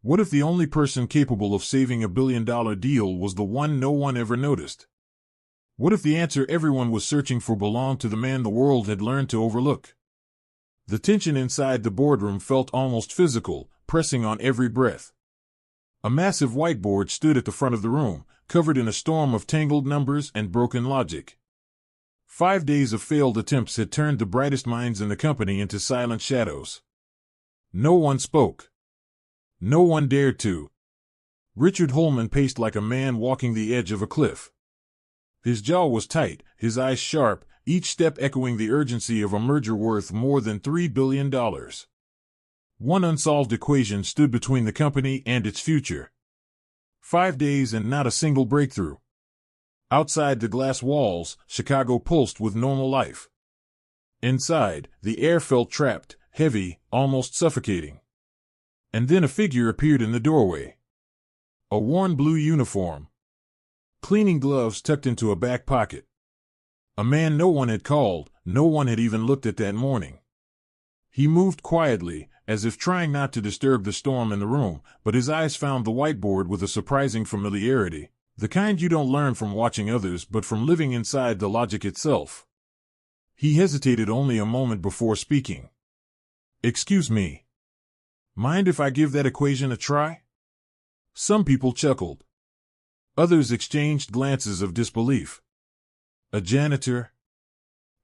What if the only person capable of saving $1 billion deal was the one no one ever noticed? What if the answer everyone was searching for belonged to the man the world had learned to overlook? The tension inside the boardroom felt almost physical, pressing on every breath. A massive whiteboard stood at the front of the room, covered in a storm of tangled numbers and broken logic. 5 days of failed attempts had turned the brightest minds in the company into silent shadows. No one spoke. No one dared to. Richard Holman paced like a man walking the edge of a cliff. His jaw was tight, his eyes sharp, each step echoing the urgency of a merger worth more than $3 billion. One unsolved equation stood between the company and its future. 5 days and not a single breakthrough. Outside the glass walls, Chicago pulsed with normal life. Inside, the air felt trapped, heavy, almost suffocating. And then a figure appeared in the doorway. A worn blue uniform. Cleaning gloves tucked into a back pocket. A man no one had called, no one had even looked at that morning. He moved quietly, as if trying not to disturb the storm in the room, but his eyes found the whiteboard with a surprising familiarity, the kind you don't learn from watching others but from living inside the logic itself. He hesitated only a moment before speaking. "Excuse me. Mind if I give that equation a try?" Some people chuckled. Others exchanged glances of disbelief. A janitor?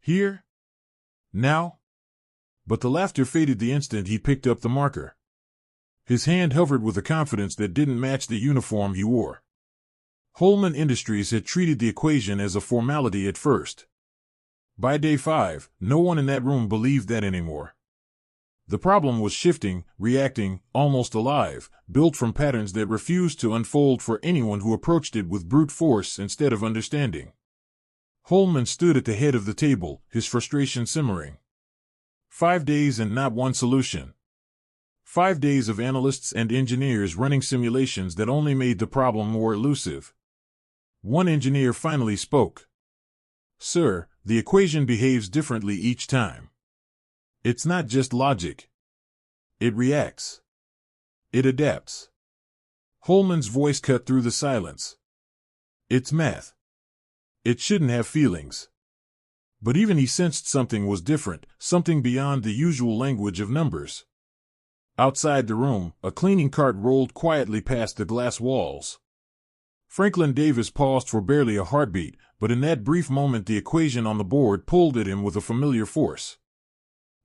Here? Now? But the laughter faded the instant he picked up the marker. His hand hovered with a confidence that didn't match the uniform he wore. Holman Industries had treated the equation as a formality at first. By day 5, no one in that room believed that anymore. The problem was shifting, reacting, almost alive, built from patterns that refused to unfold for anyone who approached it with brute force instead of understanding. Holman stood at the head of the table, his frustration simmering. 5 days and not one solution. 5 days of analysts and engineers running simulations that only made the problem more elusive. One engineer finally spoke. "Sir, the equation behaves differently each time. It's not just logic. It reacts. It adapts." Holman's voice cut through the silence. "It's math. It shouldn't have feelings." But even he sensed something was different, something beyond the usual language of numbers. Outside the room, a cleaning cart rolled quietly past the glass walls. Franklin Davis paused for barely a heartbeat, but in that brief moment the equation on the board pulled at him with a familiar force.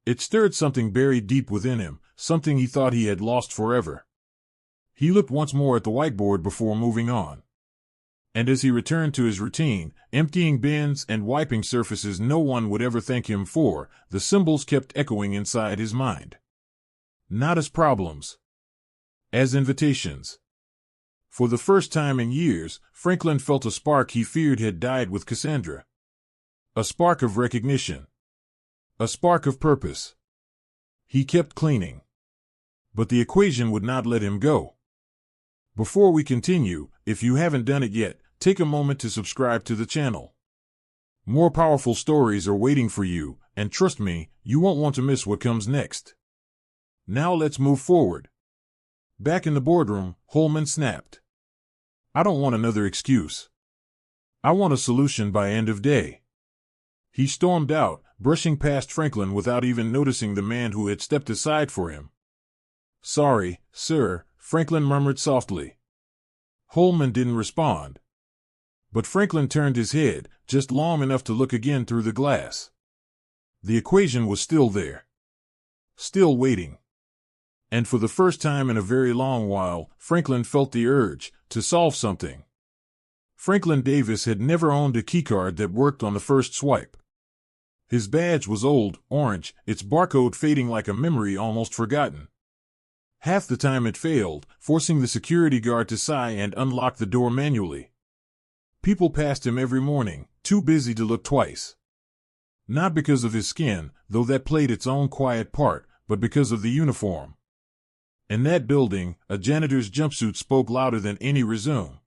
It stirred something buried deep within him, something he thought he had lost forever. He looked once more at the whiteboard before moving on. And as he returned to his routine, emptying bins and wiping surfaces no one would ever thank him for, the symbols kept echoing inside his mind. Not as problems. As invitations. For the first time in years, Franklin felt a spark he feared had died with Cassandra. A spark of recognition. A spark of purpose. He kept cleaning. But the equation would not let him go. Before we continue, if you haven't done it yet, take a moment to subscribe to the channel. More powerful stories are waiting for you, and trust me, you won't want to miss what comes next. Now let's move forward. Back in the boardroom, Holman snapped. "I don't want another excuse. I want a solution by end of day." He stormed out, brushing past Franklin without even noticing the man who had stepped aside for him. "Sorry, sir," Franklin murmured softly. Holman didn't respond. But Franklin turned his head, just long enough to look again through the glass. The equation was still there. Still waiting. And for the first time in a very long while, Franklin felt the urge to solve something. Franklin Davis had never owned a keycard that worked on the first swipe. His badge was old, orange, its barcode fading like a memory almost forgotten. Half the time it failed, forcing the security guard to sigh and unlock the door manually. People passed him every morning, too busy to look twice. Not because of his skin, though that played its own quiet part, but because of the uniform. In that building, a janitor's jumpsuit spoke louder than any resume.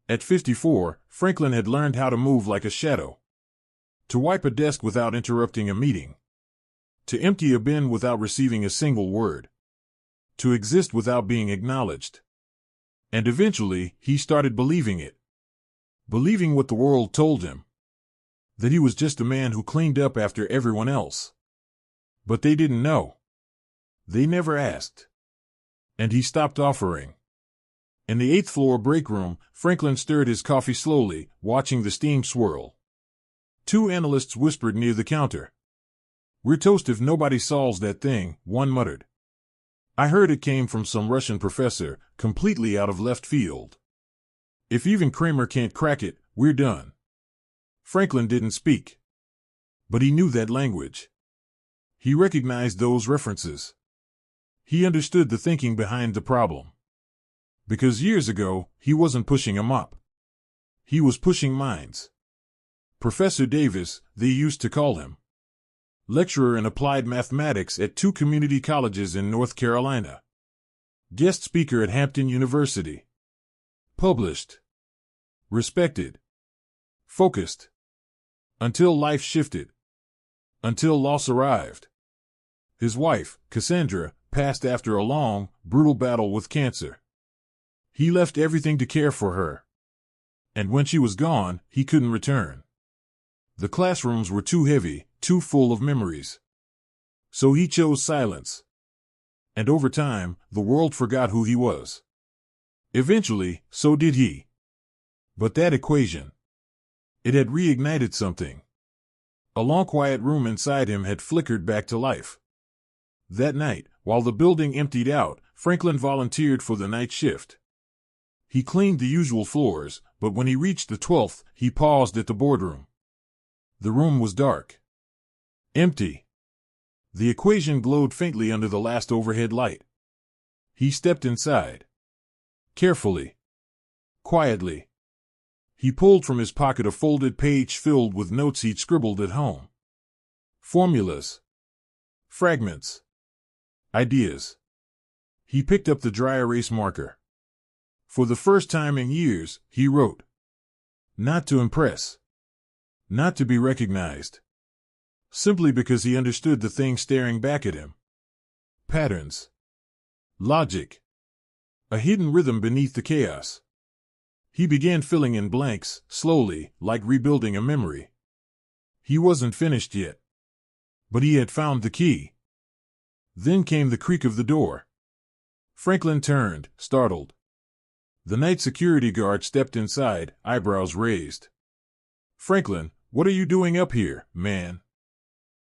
At 54, Franklin had learned how to move like a shadow. To wipe a desk without interrupting a meeting. To empty a bin without receiving a single word. to exist without being acknowledged. And eventually, he started believing it. Believing what the world told him. That he was just a man who cleaned up after everyone else. But they didn't know. They never asked. And he stopped offering. In the 8th floor break room, Franklin stirred his coffee slowly, watching the steam swirl. 2 analysts whispered near the counter. "We're toast if nobody solves that thing," one muttered. "I heard it came from some Russian professor, completely out of left field. If even Kramer can't crack it, we're done." Franklin didn't speak. But he knew that language. He recognized those references. He understood the thinking behind the problem. Because years ago, he wasn't pushing a mop. He was pushing minds. Professor Davis, they used to call him. Lecturer in applied mathematics at 2 community colleges in North Carolina. Guest speaker at Hampton University. Published. Respected. Focused. Until life shifted. Until loss arrived. His wife, Cassandra, passed after a long, brutal battle with cancer. He left everything to care for her. And when she was gone, he couldn't return. The classrooms were too heavy, too full of memories. So he chose silence. And over time, the world forgot who he was. Eventually, so did he. But that equation, it had reignited something. A long quiet room inside him had flickered back to life. That night, while the building emptied out, Franklin volunteered for the night shift. He cleaned the usual floors, but when he reached the 12th, he paused at the boardroom. The room was dark. Empty. The equation glowed faintly under the last overhead light. He stepped inside. Carefully. Quietly. He pulled from his pocket a folded page filled with notes he'd scribbled at home. Formulas. Fragments. Ideas. He picked up the dry erase marker. For the first time in years, he wrote. Not to impress. Not to be recognized. Simply because he understood the thing staring back at him. Patterns. Logic. A hidden rhythm beneath the chaos. He began filling in blanks, slowly, like rebuilding a memory. He wasn't finished yet. But he had found the key. Then came the creak of the door. Franklin turned, startled. The night security guard stepped inside, eyebrows raised. "Franklin, what are you doing up here, man?"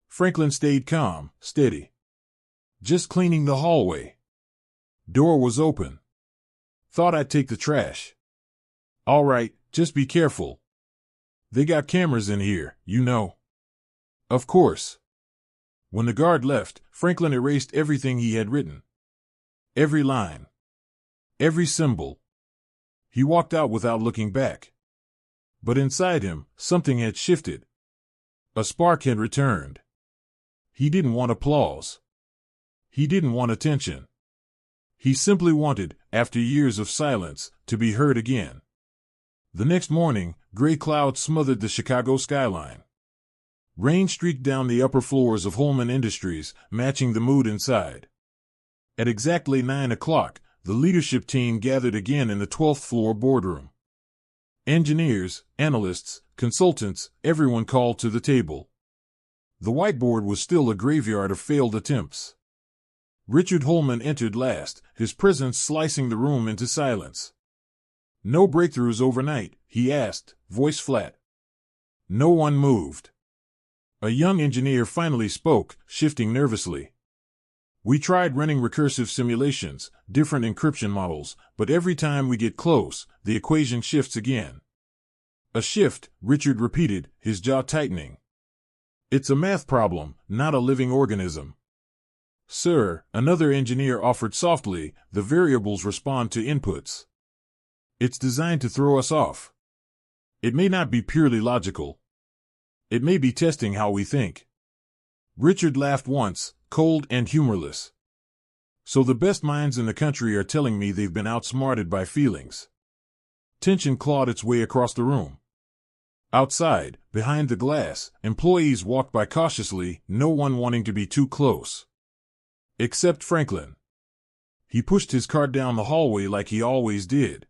Franklin stayed calm, steady. "Just cleaning the hallway." Door was open. "Thought I'd take the trash." "All right, just be careful. They got cameras in here, you know." "Of course." When the guard left, Franklin erased everything he had written. Every line. Every symbol. He walked out without looking back. But inside him, something had shifted. A spark had returned. He didn't want applause. He didn't want attention. He simply wanted, after years of silence, to be heard again. The next morning, gray clouds smothered the Chicago skyline. Rain streaked down the upper floors of Holman Industries, matching the mood inside. At exactly 9 o'clock, the leadership team gathered again in the 12th floor boardroom. Engineers, analysts, consultants, everyone called to the table. The whiteboard was still a graveyard of failed attempts. Richard Holman entered last, his presence slicing the room into silence. "No breakthroughs overnight?" he asked, voice flat. No one moved. A young engineer finally spoke, shifting nervously. "We tried running recursive simulations, different encryption models, but every time we get close, the equation shifts again." "A shift," Richard repeated, his jaw tightening. "It's a math problem, not a living organism." "Sir," another engineer offered softly, "the variables respond to inputs. It's designed to throw us off. It may not be purely logical. It may be testing how we think." Richard laughed once, cold and humorless. "So the best minds in the country are telling me they've been outsmarted by feelings." Tension clawed its way across the room. Outside, behind the glass, employees walked by cautiously, no one wanting to be too close. Except Franklin. He pushed his cart down the hallway like he always did.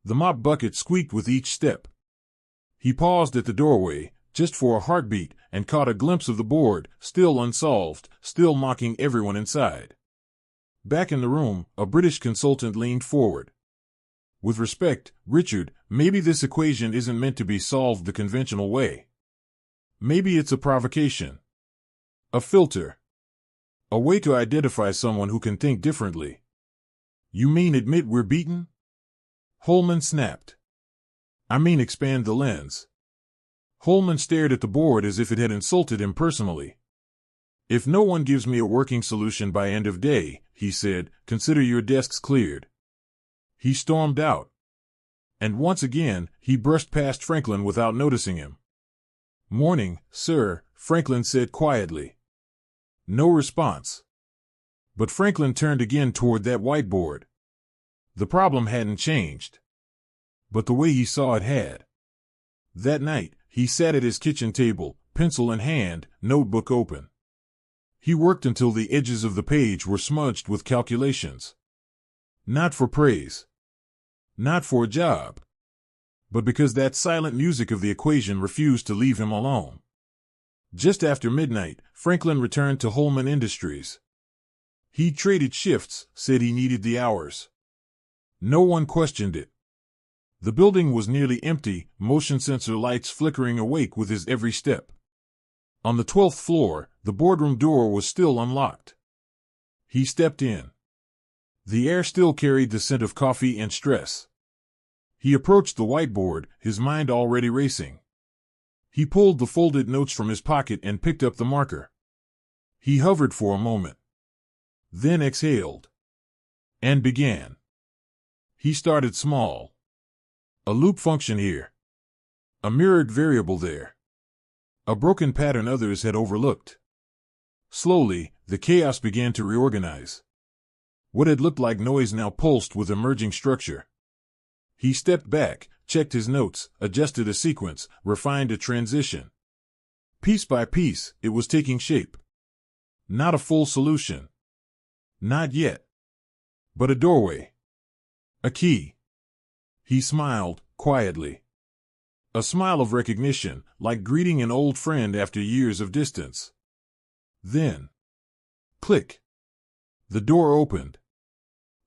The mop bucket squeaked with each step. He paused at the doorway, just for a heartbeat, and caught a glimpse of the board, still unsolved, still mocking everyone inside. Back in the room, a British consultant leaned forward. With respect, Richard, maybe this equation isn't meant to be solved the conventional way. Maybe it's a provocation. A filter. A way to identify someone who can think differently. You mean admit we're beaten? Holman snapped. I mean expand the lens. Holman stared at the board as if it had insulted him personally. If no one gives me a working solution by end of day, he said, consider your desks cleared. He stormed out. And once again, he brushed past Franklin without noticing him. Morning, sir, Franklin said quietly. No response. But Franklin turned again toward that whiteboard. The problem hadn't changed. But the way he saw it had. That night, he sat at his kitchen table, pencil in hand, notebook open. He worked until the edges of the page were smudged with calculations. Not for praise. Not for a job. But because that silent music of the equation refused to leave him alone. Just after midnight, Franklin returned to Holman Industries. He traded shifts, said he needed the hours. No one questioned it. The building was nearly empty, motion sensor lights flickering awake with his every step. On the 12th floor, the boardroom door was still unlocked. He stepped in. The air still carried the scent of coffee and stress. He approached the whiteboard, his mind already racing. He pulled the folded notes from his pocket and picked up the marker. He hovered for a moment. Then exhaled. And began. He started small. A loop function here. A mirrored variable there. A broken pattern others had overlooked. Slowly, the chaos began to reorganize. What had looked like noise now pulsed with emerging structure. He stepped back, checked his notes, adjusted a sequence, refined a transition. Piece by piece, it was taking shape. Not a full solution. Not yet. But a doorway. A key. He smiled, quietly. A smile of recognition, like greeting an old friend after years of distance. Then, click. The door opened.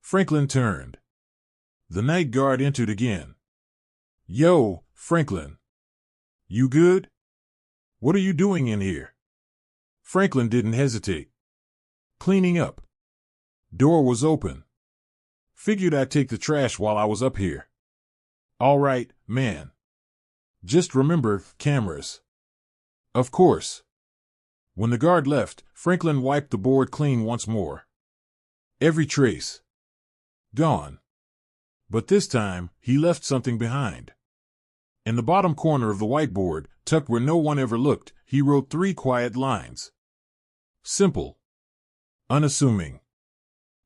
Franklin turned. The night guard entered again. Yo, Franklin. You good? What are you doing in here? Franklin didn't hesitate. Cleaning up. Door was open. Figured I'd take the trash while I was up here. All right, man. Just remember, cameras. Of course. When the guard left, Franklin wiped the board clean once more. Every trace. Gone. But this time, he left something behind. In the bottom corner of the whiteboard, tucked where no one ever looked, he wrote 3 quiet lines. Simple. Unassuming.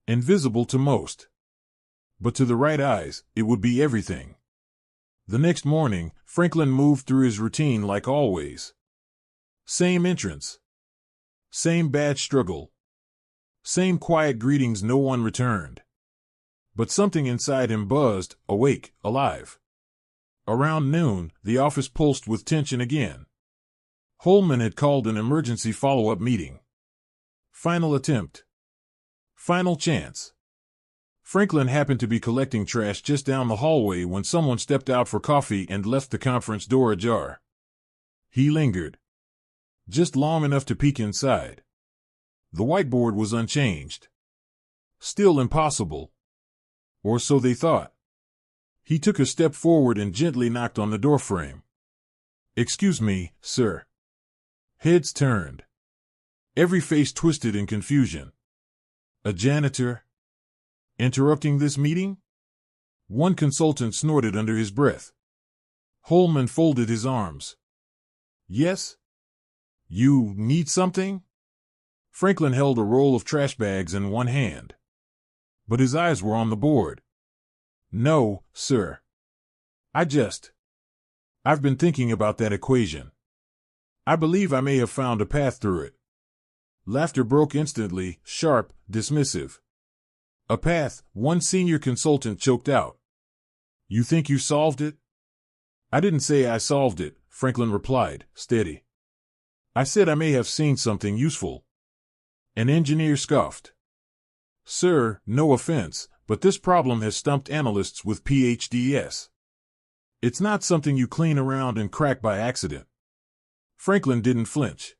Invisible to most. But to the right eyes, it would be everything. The next morning, Franklin moved through his routine like always. Same entrance. Same badge struggle. Same quiet greetings no one returned. But something inside him buzzed, awake, alive. Around noon, the office pulsed with tension again. Holman had called an emergency follow-up meeting. Final attempt. Final chance. Franklin happened to be collecting trash just down the hallway when someone stepped out for coffee and left the conference door ajar. He lingered. Just long enough to peek inside. The whiteboard was unchanged. Still impossible. Or so they thought. He took a step forward and gently knocked on the doorframe. Excuse me, sir. Heads turned. Every face twisted in confusion. A janitor? Interrupting this meeting? One consultant snorted under his breath. Holman folded his arms. Yes? You need something? Franklin held a roll of trash bags in one hand. But his eyes were on the board. No, sir. I've been thinking about that equation. I believe I may have found a path through it. Laughter broke instantly, sharp, dismissive. A path, one senior consultant choked out. You think you solved it? I didn't say I solved it, Franklin replied, steady. I said I may have seen something useful. An engineer scoffed. Sir, no offense, but this problem has stumped analysts with PhDs. It's not something you clean around and crack by accident. Franklin didn't flinch.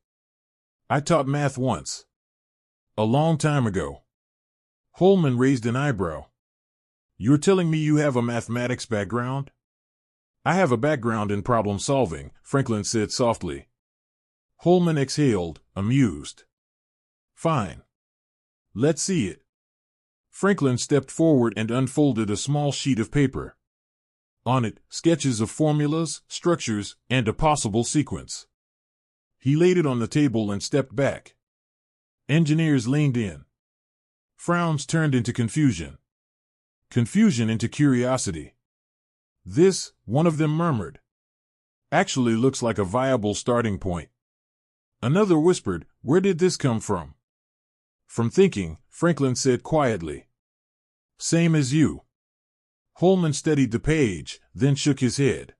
I taught math once. A long time ago. Holman raised an eyebrow. You're telling me you have a mathematics background? I have a background in problem solving, Franklin said softly. Holman exhaled, amused. Fine. Let's see it. Franklin stepped forward and unfolded a small sheet of paper. On it, sketches of formulas, structures, and a possible sequence. He laid it on the table and stepped back. Engineers leaned in. Frowns turned into confusion. Confusion into curiosity. This, one of them murmured, actually looks like a viable starting point. Another whispered, where did this come from? From thinking, Franklin said quietly. Same as you. Holman studied the page, then shook his head.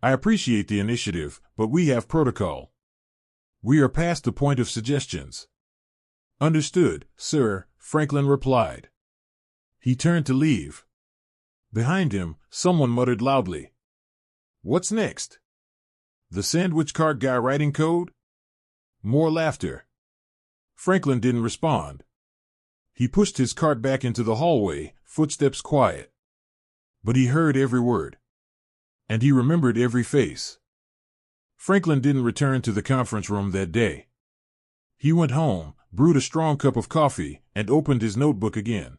I appreciate the initiative, but we have protocol. We are past the point of suggestions. Understood, sir, Franklin replied. He turned to leave. Behind him, someone muttered loudly. What's next? The sandwich cart guy writing code? More laughter. Franklin didn't respond. He pushed his cart back into the hallway, footsteps quiet. But he heard every word. And he remembered every face. Franklin didn't return to the conference room that day. He went home, brewed a strong cup of coffee, and opened his notebook again.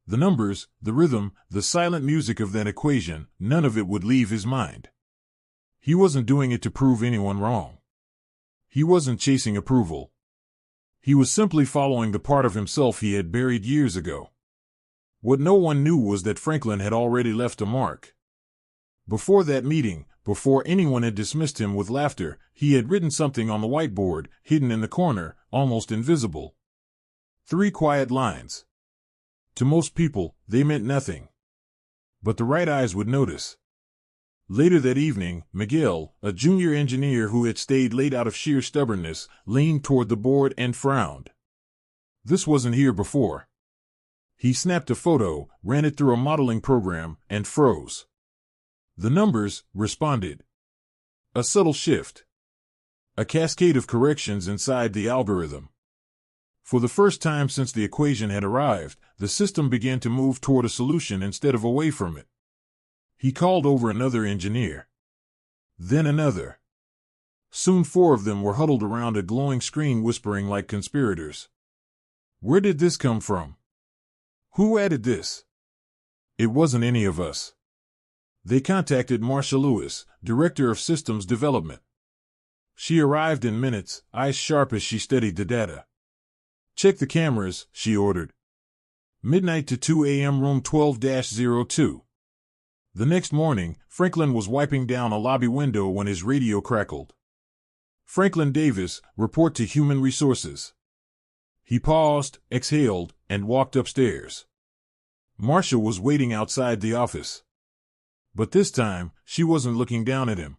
The numbers, the rhythm, the silent music of that equation, none of it would leave his mind. He wasn't doing it to prove anyone wrong. He wasn't chasing approval. He was simply following the part of himself he had buried years ago. What no one knew was that Franklin had already left a mark. Before that meeting, before anyone had dismissed him with laughter, he had written something on the whiteboard, hidden in the corner, almost invisible. 3 quiet lines. To most people, they meant nothing. But the right eyes would notice. Later that evening, Miguel, a junior engineer who had stayed late out of sheer stubbornness, leaned toward the board and frowned. This wasn't here before. He snapped a photo, ran it through a modeling program, and froze. The numbers responded. A subtle shift. A cascade of corrections inside the algorithm. For the first time since the equation had arrived, the system began to move toward a solution instead of away from it. He called over another engineer. Then another. Soon 4 of them were huddled around a glowing screen whispering like conspirators. Where did this come from? Who added this? It wasn't any of us. They contacted Marcia Lewis, Director of Systems Development. She arrived in minutes, eyes sharp as she studied the data. Check the cameras, she ordered. Midnight to 2 a.m. room 12-02. The next morning, Franklin was wiping down a lobby window when his radio crackled. Franklin Davis, report to Human Resources. He paused, exhaled, and walked upstairs. Marcia was waiting outside the office. But this time, she wasn't looking down at him.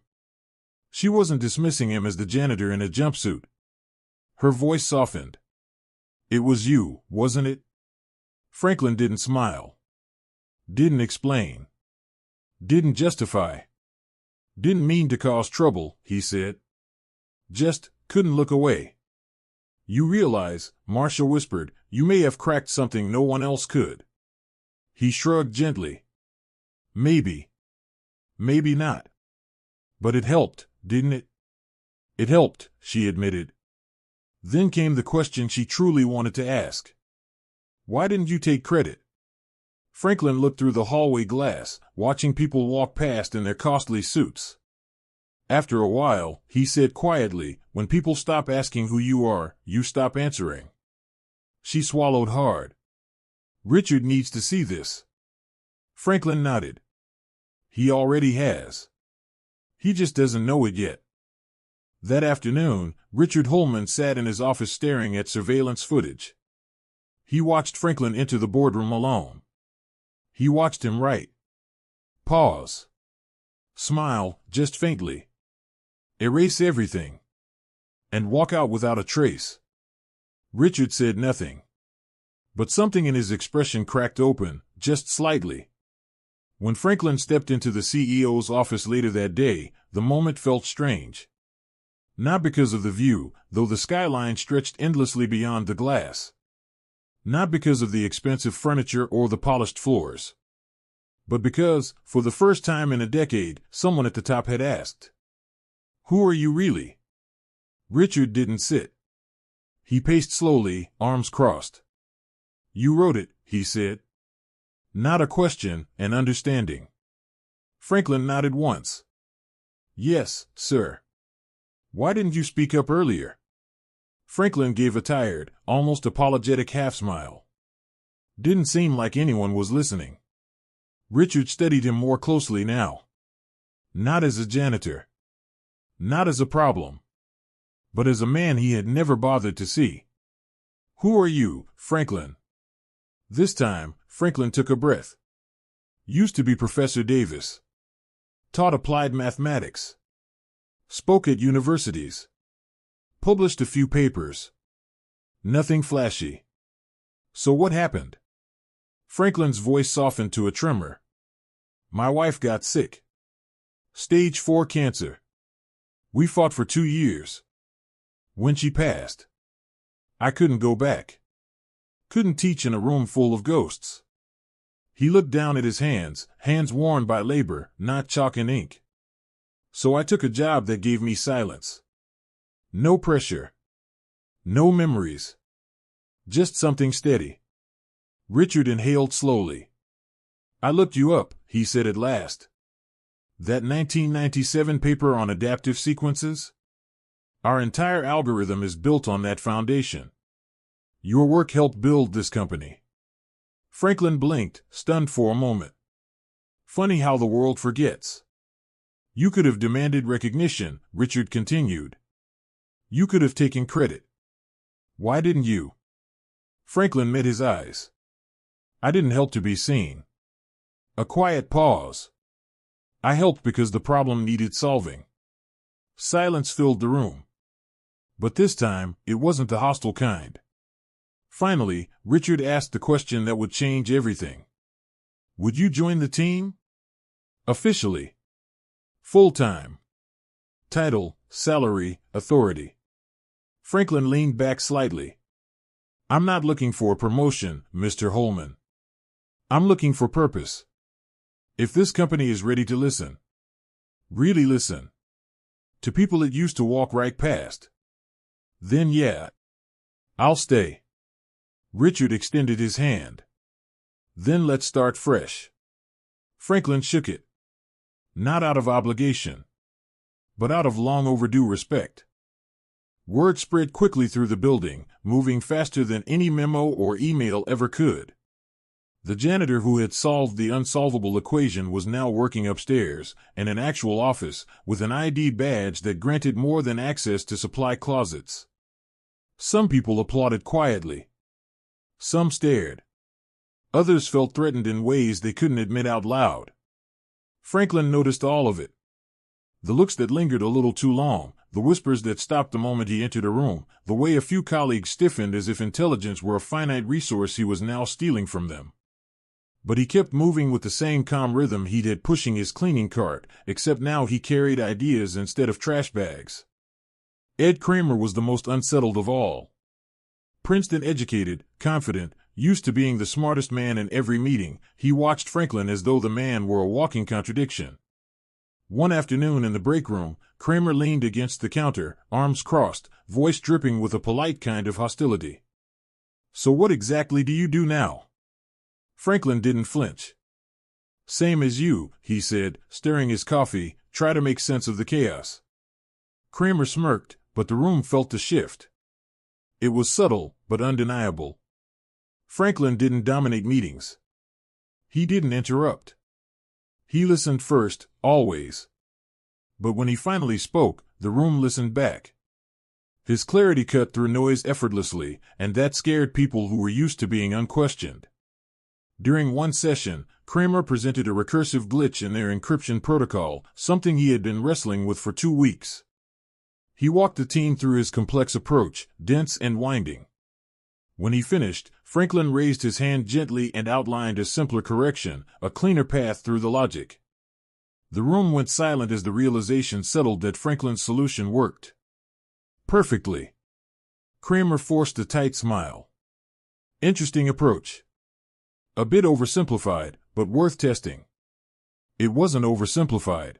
She wasn't dismissing him as the janitor in a jumpsuit. Her voice softened. It was you, wasn't it? Franklin didn't smile. Didn't explain. Didn't justify. Didn't mean to cause trouble, he said. Just couldn't look away. You realize, Marcia whispered, you may have cracked something no one else could. He shrugged gently. Maybe. Maybe not. But it helped, didn't it? It helped, she admitted. Then came the question she truly wanted to ask. Why didn't you take credit? Franklin looked through the hallway glass, watching people walk past in their costly suits. After a while, he said quietly, when people stop asking who you are, you stop answering. She swallowed hard. Richard needs to see this. Franklin nodded. He already has. He just doesn't know it yet. That afternoon, Richard Holman sat in his office staring at surveillance footage. He watched Franklin enter the boardroom alone. He watched him write. Pause. Smile, just faintly. Erase everything. And walk out without a trace. Richard said nothing. But something in his expression cracked open, just slightly. When Franklin stepped into the CEO's office later that day, the moment felt strange. Not because of the view, though the skyline stretched endlessly beyond the glass. Not because of the expensive furniture or the polished floors. But because, for the first time in a decade, someone at the top had asked, "Who are you really?" Richard didn't sit. He paced slowly, arms crossed. "You wrote it," he said. Not a question, an understanding. Franklin nodded once. "Yes, sir." "Why didn't you speak up earlier?" Franklin gave a tired, almost apologetic half-smile. Didn't seem like anyone was listening. Richard studied him more closely now. Not as a janitor. Not as a problem. But as a man he had never bothered to see. "Who are you, Franklin?" This time, Franklin took a breath. Used to be Professor Davis. Taught applied mathematics. Spoke at universities. Published a few papers. Nothing flashy. So what happened? Franklin's voice softened to a tremor. My wife got sick. Stage 4 cancer. We fought for 2 years. When she passed, I couldn't go back. Couldn't teach in a room full of ghosts. He looked down at his hands worn by labor, not chalk and ink. So I took a job that gave me silence. No pressure. No memories. Just something steady. Richard inhaled slowly. I looked you up, he said at last. That 1997 paper on adaptive sequences? Our entire algorithm is built on that foundation. Your work helped build this company. Franklin blinked, stunned for a moment. Funny how the world forgets. You could have demanded recognition, Richard continued. You could have taken credit. Why didn't you? Franklin met his eyes. I didn't help to be seen. A quiet pause. I helped because the problem needed solving. Silence filled the room. But this time, it wasn't the hostile kind. Finally, Richard asked the question that would change everything. Would you join the team? Officially. Full-time. Title, salary, authority. Franklin leaned back slightly. I'm not looking for a promotion, Mr. Holman. I'm looking for purpose. If this company is ready to listen, really listen, to people it used to walk right past, then yeah, I'll stay. Richard extended his hand. Then let's start fresh. Franklin shook it. Not out of obligation, but out of long overdue respect. Word spread quickly through the building, moving faster than any memo or email ever could. The janitor who had solved the unsolvable equation was now working upstairs, in an actual office, with an ID badge that granted more than access to supply closets. Some people applauded quietly. Some stared. Others felt threatened in ways they couldn't admit out loud. Franklin noticed all of it. The looks that lingered a little too long, the whispers that stopped the moment he entered a room, the way a few colleagues stiffened as if intelligence were a finite resource he was now stealing from them. But he kept moving with the same calm rhythm he'd had pushing his cleaning cart, except now he carried ideas instead of trash bags. Ed Kramer was the most unsettled of all. Princeton-educated, confident, used to being the smartest man in every meeting, he watched Franklin as though the man were a walking contradiction. One afternoon in the break room, Kramer leaned against the counter, arms crossed, voice dripping with a polite kind of hostility. So what exactly do you do now? Franklin didn't flinch. Same as you, he said, stirring his coffee, try to make sense of the chaos. Kramer smirked, but the room felt the shift. It was subtle, but undeniable. Franklin didn't dominate meetings. He didn't interrupt. He listened first, always. But when he finally spoke, the room listened back. His clarity cut through noise effortlessly, and that scared people who were used to being unquestioned. During one session, Kramer presented a recursive glitch in their encryption protocol, something he had been wrestling with for 2 weeks. He walked the team through his complex approach, dense and winding. When he finished, Franklin raised his hand gently and outlined a simpler correction, a cleaner path through the logic. The room went silent as the realization settled that Franklin's solution worked perfectly. Kramer forced a tight smile. Interesting approach. A bit oversimplified, but worth testing. It wasn't oversimplified.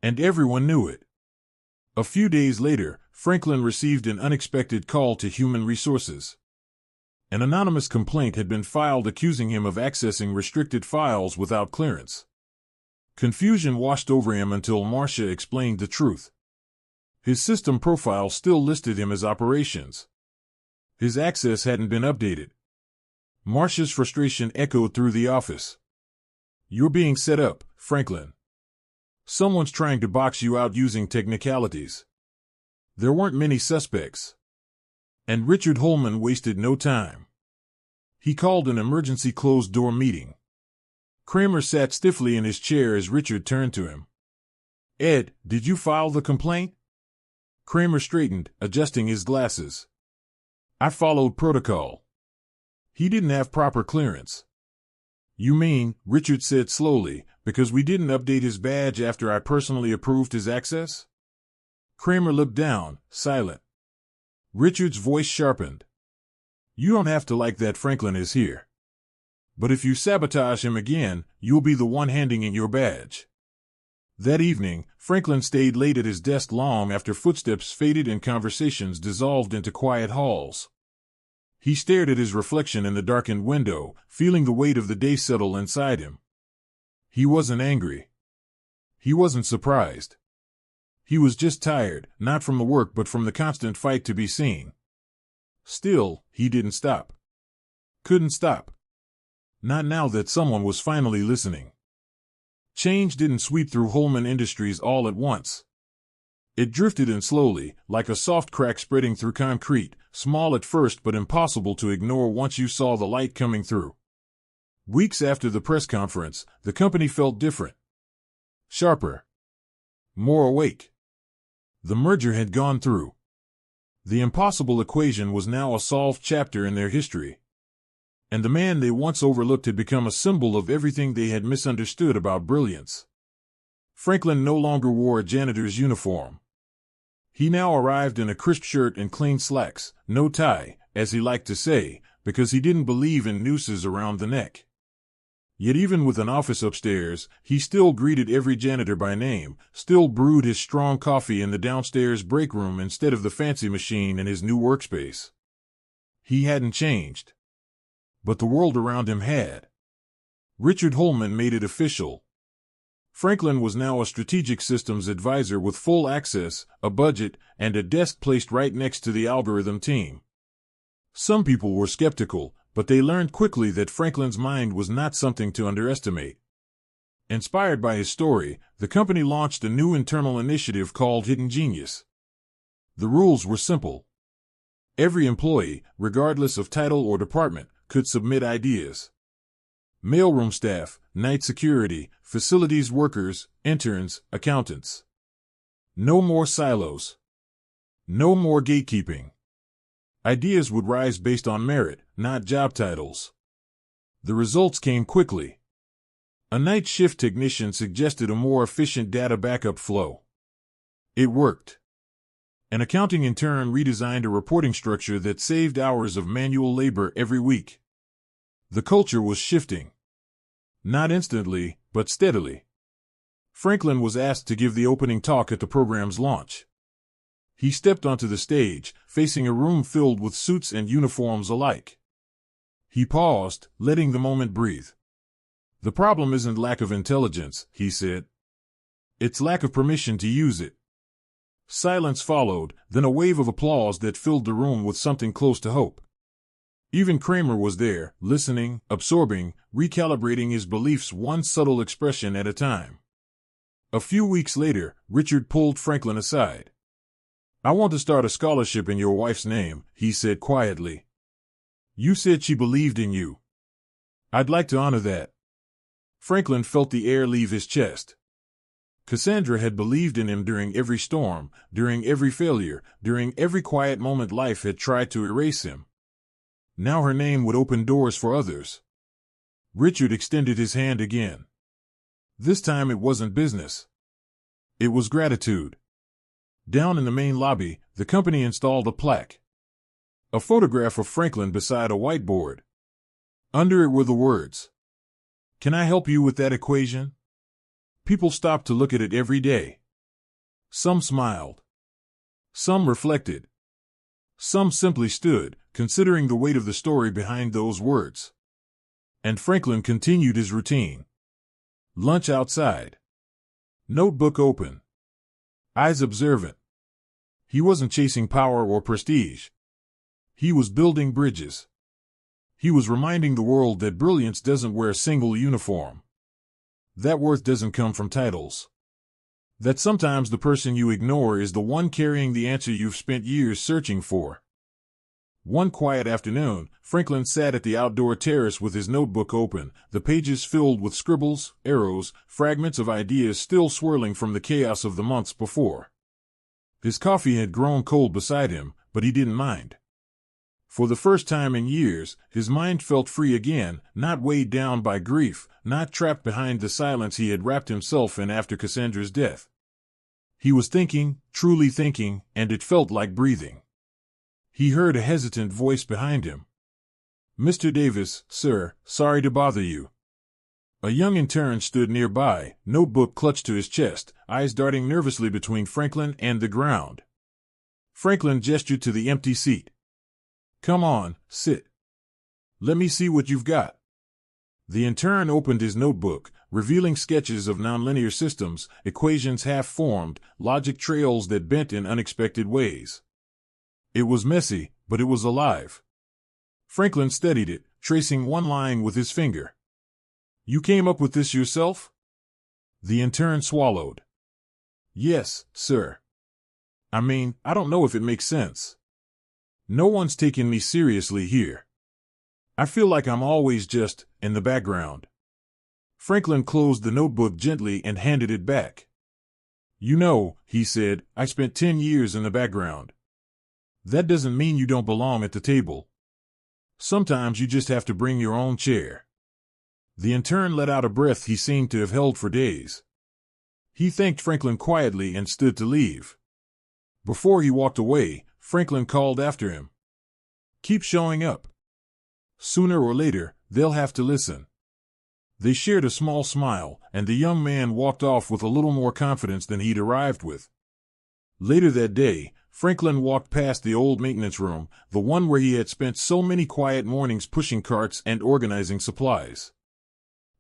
And everyone knew it. A few days later, Franklin received an unexpected call to Human Resources. An anonymous complaint had been filed accusing him of accessing restricted files without clearance. Confusion washed over him until Marcia explained the truth. His system profile still listed him as operations. His access hadn't been updated. Marcia's frustration echoed through the office. "You're being set up, Franklin. Someone's trying to box you out using technicalities." There weren't many suspects. And Richard Holman wasted no time. He called an emergency closed-door meeting. Kramer sat stiffly in his chair as Richard turned to him. "Ed, did you file the complaint?" Kramer straightened, adjusting his glasses. "I followed protocol." He didn't have proper clearance. "You mean," Richard said slowly, "because we didn't update his badge after I personally approved his access?" Kramer looked down, silent. Richard's voice sharpened. "You don't have to like that Franklin is here. But if you sabotage him again, you'll be the one handing in your badge." That evening, Franklin stayed late at his desk long after footsteps faded and conversations dissolved into quiet halls. He stared at his reflection in the darkened window, feeling the weight of the day settle inside him. He wasn't angry. He wasn't surprised. He was just tired, not from the work but from the constant fight to be seen. Still, he didn't stop. Couldn't stop. Not now that someone was finally listening. Change didn't sweep through Holman Industries all at once. It drifted in slowly, like a soft crack spreading through concrete, small at first but impossible to ignore once you saw the light coming through. Weeks after the press conference, the company felt different. Sharper. More awake. The merger had gone through. The impossible equation was now a solved chapter in their history. And the man they once overlooked had become a symbol of everything they had misunderstood about brilliance. Franklin no longer wore a janitor's uniform. He now arrived in a crisp shirt and clean slacks, no tie, as he liked to say, because he didn't believe in nooses around the neck. Yet even with an office upstairs, he still greeted every janitor by name, still brewed his strong coffee in the downstairs break room instead of the fancy machine in his new workspace. He hadn't changed. But the world around him had. Richard Holman made it official. Franklin was now a strategic systems advisor with full access, a budget, and a desk placed right next to the algorithm team. Some people were skeptical, but they learned quickly that Franklin's mind was not something to underestimate. Inspired by his story, the company launched a new internal initiative called Hidden Genius. The rules were simple. Every employee, regardless of title or department, could submit ideas. Mailroom staff, night security, facilities workers, interns, accountants. No more silos. No more gatekeeping. Ideas would rise based on merit, not job titles. The results came quickly. A night shift technician suggested a more efficient data backup flow. It worked. An accounting intern redesigned a reporting structure that saved hours of manual labor every week. The culture was shifting. Not instantly, but steadily. Franklin was asked to give the opening talk at the program's launch. He stepped onto the stage, facing a room filled with suits and uniforms alike. He paused, letting the moment breathe. "The problem isn't lack of intelligence," he said. "It's lack of permission to use it." Silence followed, then a wave of applause that filled the room with something close to hope. Even Kramer was there, listening, absorbing, recalibrating his beliefs one subtle expression at a time. A few weeks later, Richard pulled Franklin aside. I want to start a scholarship in your wife's name, he said quietly. You said she believed in you. I'd like to honor that. Franklin felt the air leave his chest. Cassandra had believed in him during every storm, during every failure, during every quiet moment life had tried to erase him. Now her name would open doors for others. Richard extended his hand again. This time it wasn't business. It was gratitude. Down in the main lobby, the company installed a plaque. A photograph of Franklin beside a whiteboard. Under it were the words, "Can I help you with that equation?" People stopped to look at it every day. Some smiled. Some reflected. Some simply stood, considering the weight of the story behind those words. And Franklin continued his routine. Lunch outside. Notebook open. Eyes observant. He wasn't chasing power or prestige. He was building bridges. He was reminding the world that brilliance doesn't wear a single uniform. That worth doesn't come from titles. That sometimes the person you ignore is the one carrying the answer you've spent years searching for. One quiet afternoon, Franklin sat at the outdoor terrace with his notebook open, the pages filled with scribbles, arrows, fragments of ideas still swirling from the chaos of the months before. His coffee had grown cold beside him, but he didn't mind. For the first time in years, his mind felt free again, not weighed down by grief, not trapped behind the silence he had wrapped himself in after Cassandra's death. He was thinking, truly thinking, and it felt like breathing. He heard a hesitant voice behind him. "Mr. Davis, sir, sorry to bother you." A young intern stood nearby, notebook clutched to his chest, eyes darting nervously between Franklin and the ground. Franklin gestured to the empty seat. "Come on, sit. Let me see what you've got." The intern opened his notebook, revealing sketches of nonlinear systems, equations half-formed, logic trails that bent in unexpected ways. It was messy, but it was alive. Franklin studied it, tracing one line with his finger. "You came up with this yourself?" The intern swallowed. "Yes, sir. I mean, I don't know if it makes sense. No one's taking me seriously here. I feel like I'm always just in the background." Franklin closed the notebook gently and handed it back. "You know," he said, "I spent 10 years in the background. That doesn't mean you don't belong at the table. Sometimes you just have to bring your own chair." The intern let out a breath he seemed to have held for days. He thanked Franklin quietly and stood to leave. Before he walked away, Franklin called after him. "Keep showing up. Sooner or later, they'll have to listen." They shared a small smile, and the young man walked off with a little more confidence than he'd arrived with. Later that day, Franklin walked past the old maintenance room, the one where he had spent so many quiet mornings pushing carts and organizing supplies.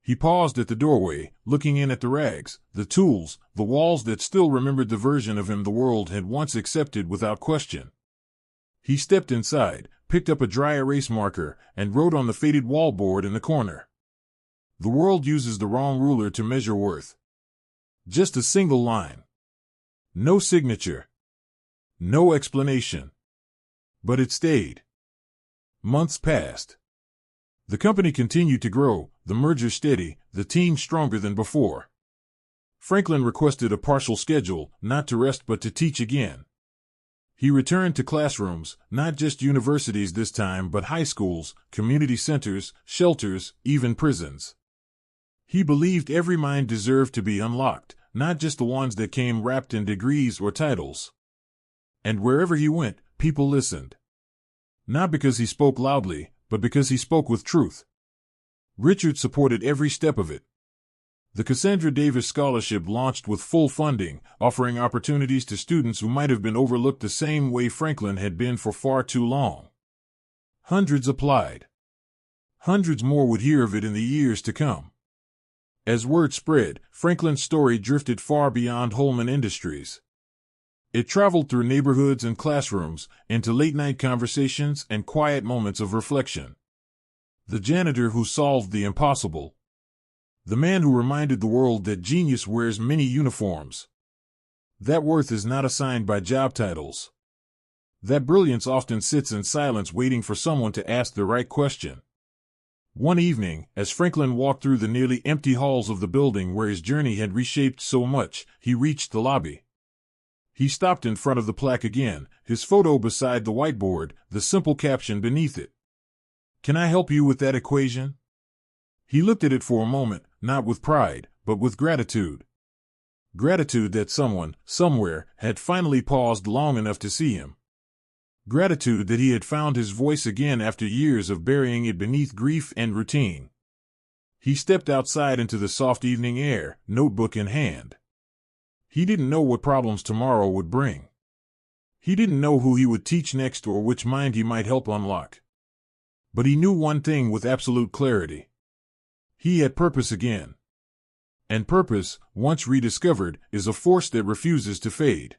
He paused at the doorway, looking in at the rags, the tools, the walls that still remembered the version of him the world had once accepted without question. He stepped inside, picked up a dry erase marker, and wrote on the faded wallboard in the corner. The world uses the wrong ruler to measure worth. Just a single line. No signature. No explanation. But it stayed. Months passed. The company continued to grow, the merger steady, the team stronger than before. Franklin requested a partial schedule, not to rest but to teach again. He returned to classrooms, not just universities this time but high schools, community centers, shelters, even prisons. He believed every mind deserved to be unlocked, not just the ones that came wrapped in degrees or titles. And wherever he went, people listened. Not because he spoke loudly, but because he spoke with truth. Richard supported every step of it. The Cassandra Davis Scholarship launched with full funding, offering opportunities to students who might have been overlooked the same way Franklin had been for far too long. Hundreds applied. Hundreds more would hear of it in the years to come. As word spread, Franklin's story drifted far beyond Holman Industries. It traveled through neighborhoods and classrooms, into late-night conversations and quiet moments of reflection. The janitor who solved the impossible. The man who reminded the world that genius wears many uniforms. That worth is not assigned by job titles. That brilliance often sits in silence waiting for someone to ask the right question. One evening, as Franklin walked through the nearly empty halls of the building where his journey had reshaped so much, he reached the lobby. He stopped in front of the plaque again, his photo beside the whiteboard, the simple caption beneath it. "Can I help you with that equation?" He looked at it for a moment, not with pride, but with gratitude. Gratitude that someone, somewhere, had finally paused long enough to see him. Gratitude that he had found his voice again after years of burying it beneath grief and routine. He stepped outside into the soft evening air, notebook in hand. He didn't know what problems tomorrow would bring. He didn't know who he would teach next or which mind he might help unlock. But he knew one thing with absolute clarity. He had purpose again. And purpose, once rediscovered, is a force that refuses to fade.